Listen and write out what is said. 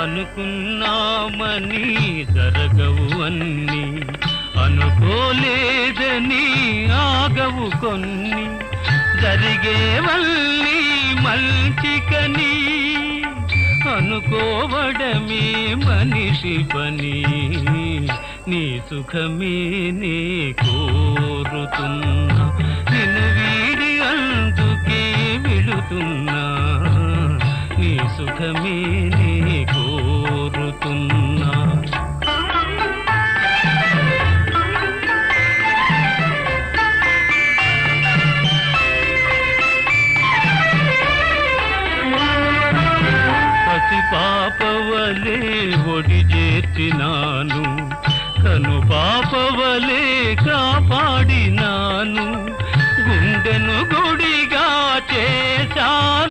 అనుకున్నామని జరగవు అన్ని, అనుకోలేదని ఆగవు కొన్ని, జరిగేవల్లి మంచికని అనుకోవడమే మనిషి పని. నీ సుఖమే నే కోరుతున్నా, నిన్ను వీడి అందుకే వెళుతున్నా. నీ సుఖమే నే కోరుతున్నా. పాపవలే ఒడి చేర్చినాను, కను పాపవలే కాపాడినాను, గుండెను గుడిగా చేశాను.